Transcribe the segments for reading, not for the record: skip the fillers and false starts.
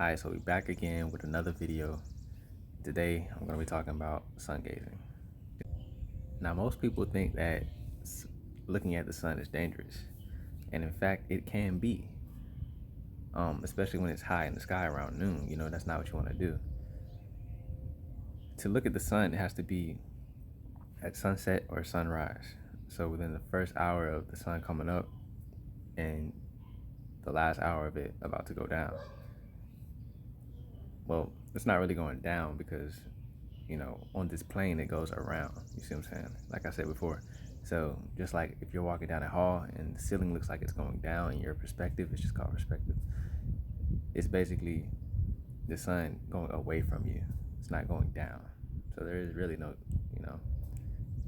Alright, so we're back again with another video. Today, I'm going to be talking about sun gazing. Now, most people think that looking at the sun is dangerous. And in fact, it can be. Especially when it's high in the sky around noon. You know, that's not what you want to do. To look at the sun, it has to be at sunset or sunrise. So within the first hour of the sun coming up and the last hour of it about to go down. Well, it's not really going down because, you know, on this plane it goes around. You see what I'm saying? Like I said before. So just like if you're walking down a hall and the ceiling looks like it's going down in your perspective, it's just called perspective. It's basically the sun going away from you. It's not going down. So there is really no, you know,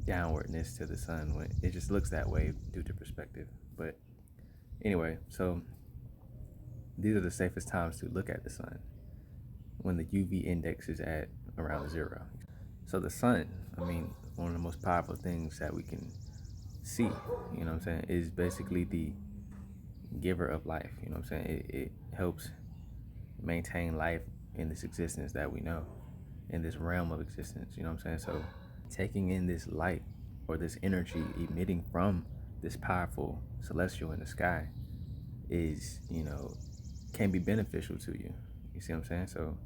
downwardness to the sun when it just looks that way due to perspective. But anyway, so these are the safest times to look at the sun, when the UV index is at around 0. So the sun, I mean, one of the most powerful things that we can see, you know what I'm saying, is basically the giver of life. You know what I'm saying? It helps maintain life in this existence that we know, in this realm of existence. You know what I'm saying? So taking in this light or this energy emitting from this powerful celestial in the sky is, you know, can be beneficial to you. You see what I'm saying? So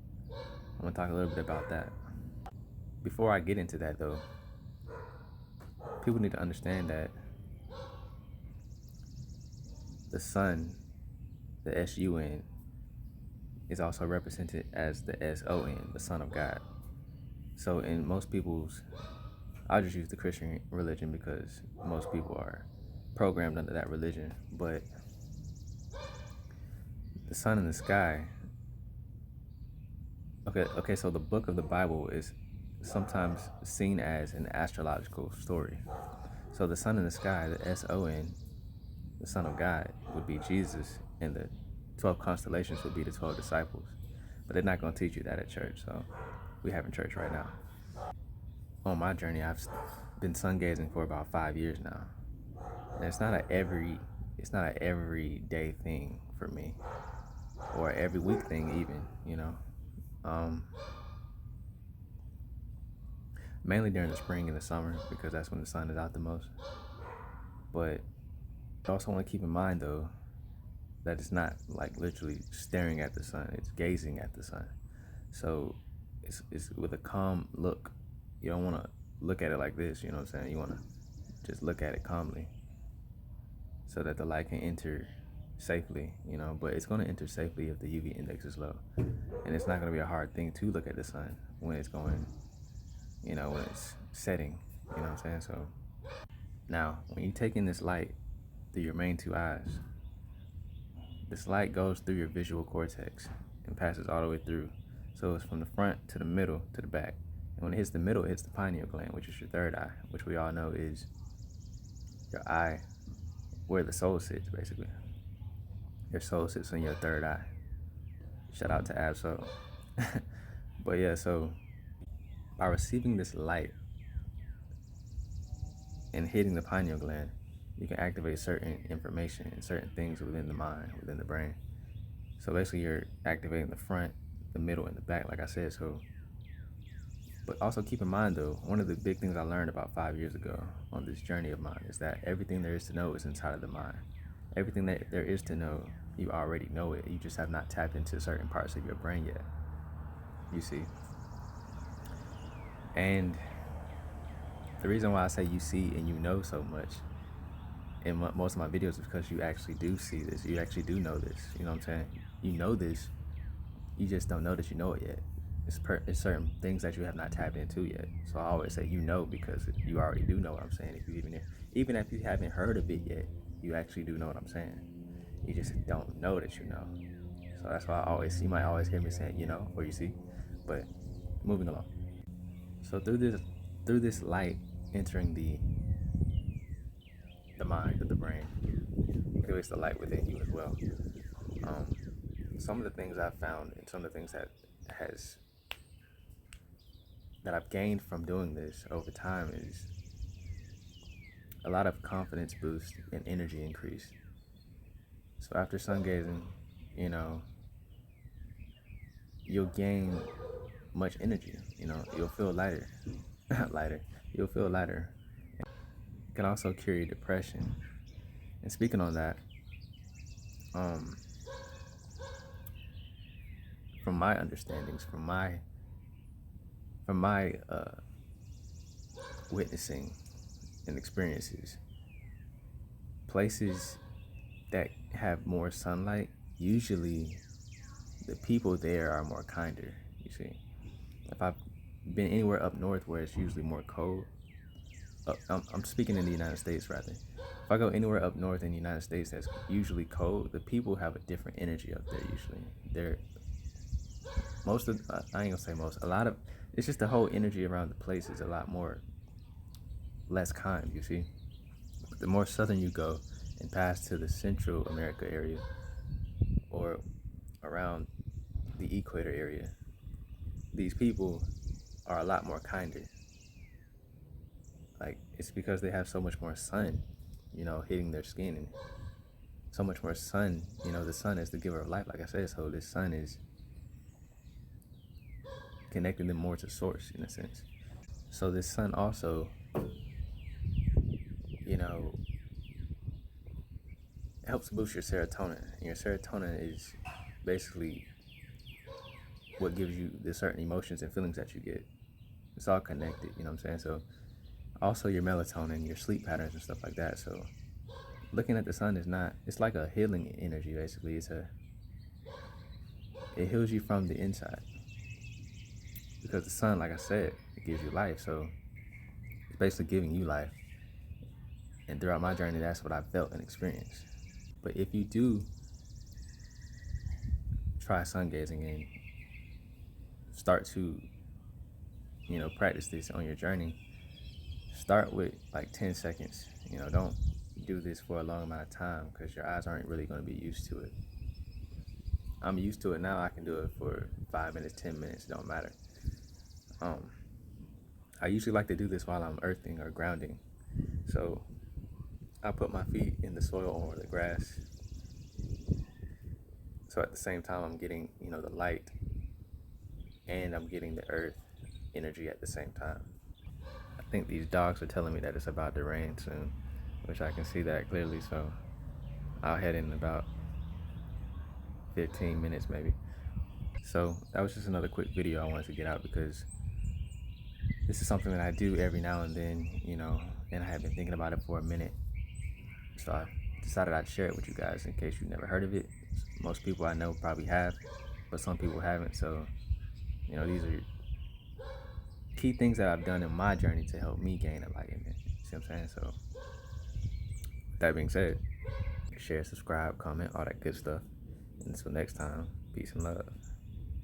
I'm gonna talk a little bit about that. Before I get into that though, people need to understand that the sun, the S-U-N, is also represented as the S-O-N, the Son of God. So in most people's, I'll just use the Christian religion because most people are programmed under that religion, but the sun in the sky, okay, so the book of the Bible is sometimes seen as an astrological story. So the sun in the sky, the S-O-N, the Son of God, would be Jesus, and the 12 constellations would be the 12 disciples. But they're not going to teach you that at church, so we having church right now. On my journey, I've been sun gazing for about 5 years now. And it's not a everyday thing for me, or every week thing even, you know. Mainly during the spring and the summer because that's when the sun is out the most. But I also want to keep in mind though that it's not like literally staring at the sun, it's gazing at the sun. So it's with a calm look. You don't want to look at it like this, you know what I'm saying? You want to just look at it calmly so that the light can enter safely, you know, but it's going to enter safely if the UV index is low. And it's not going to be a hard thing to look at the sun when it's going, you know, when it's setting, you know what I'm saying? So now, when you take in this light through your main two eyes, this light goes through your visual cortex and passes all the way through. So it's from the front to the middle to the back. And when it hits the middle, it hits the pineal gland, which is your third eye, which we all know is your eye where the soul sits, basically. Your soul sits in your third eye. Shout out to Absol. But yeah, so by receiving this light and hitting the pineal gland, you can activate certain information and certain things within the mind, within the brain. So basically you're activating the front, the middle, and the back, like I said. So, but also keep in mind though, one of the big things I learned about 5 years ago on this journey of mine is that everything there is to know is inside of the mind. Everything that there is to know, you already know it. You just have not tapped into certain parts of your brain yet, you see. And the reason why I say you see and you know so much in most of my videos is because you actually do see this. You actually do know this. You know what I'm saying? You know this. You just don't know that you know it yet. It's certain things that you have not tapped into yet. So I always say you know because you already do know what I'm saying. If you even if you haven't heard of it yet, you actually do know what I'm saying. You just don't know that you know. So that's why you might always hear me saying you know or you see. But moving along. So through this light entering the mind of the brain, activates the light within you as well. Um, some of the things I've found and some of the things has that I've gained from doing this over time is a lot of confidence boost and energy increase. So after sun gazing, you know, you'll gain much energy. You know, you'll feel lighter, lighter. You'll feel lighter. It can also cure your depression. And speaking on that, um, from my understandings, from my witnessing and experiences, places that have more sunlight, usually the people there are more kinder. You see, if I've been anywhere up north where it's usually more cold, I'm speaking in the United States rather. If I go anywhere up north in the United States that's usually cold, the people have a different energy up there usually. They're most of I ain't gonna say most, a lot of it's just the whole energy around the place is a lot more less kind, you see. But the more southern you go and pass to the Central America area or around the equator area, these people are a lot more kinder. Like it's because they have so much more sun, hitting their skin, and so much more sun. The sun is the giver of life, like I said. So this sun is connecting them more to source in a sense. So this sun also, you know, helps boost your serotonin. And your serotonin is basically what gives you the certain emotions and feelings that you get. It's all connected, you know what I'm saying? So also your melatonin, your sleep patterns and stuff like that. So looking at the sun is not, it's like a healing energy basically. It heals you from the inside. Because the sun, like I said, it gives you life. So it's basically giving you life. And throughout my journey, that's what I felt and experienced. But if you do try sun gazing and start to, practice this on your journey, start with like 10 seconds. Don't do this for a long amount of time because your eyes aren't really going to be used to it. I'm used to it now. I can do it for 5 minutes, 10 minutes, it don't matter. I usually like to do this while I'm earthing or grounding. So I put my feet in the soil or the grass. So at the same time, I'm getting, the light and I'm getting the earth energy at the same time. I think these dogs are telling me that it's about to rain soon, which I can see that clearly. So I'll head in about 15 minutes maybe. So that was just another quick video I wanted to get out because this is something that I do every now and then, and I have been thinking about it for a minute. So I decided I'd share it with you guys in case you've never heard of it. Most people I know probably have, but some people haven't. So, these are key things that I've done in my journey to help me gain enlightenment. See what I'm saying? So, with that being said, share, subscribe, comment, all that good stuff. And until next time, peace and love.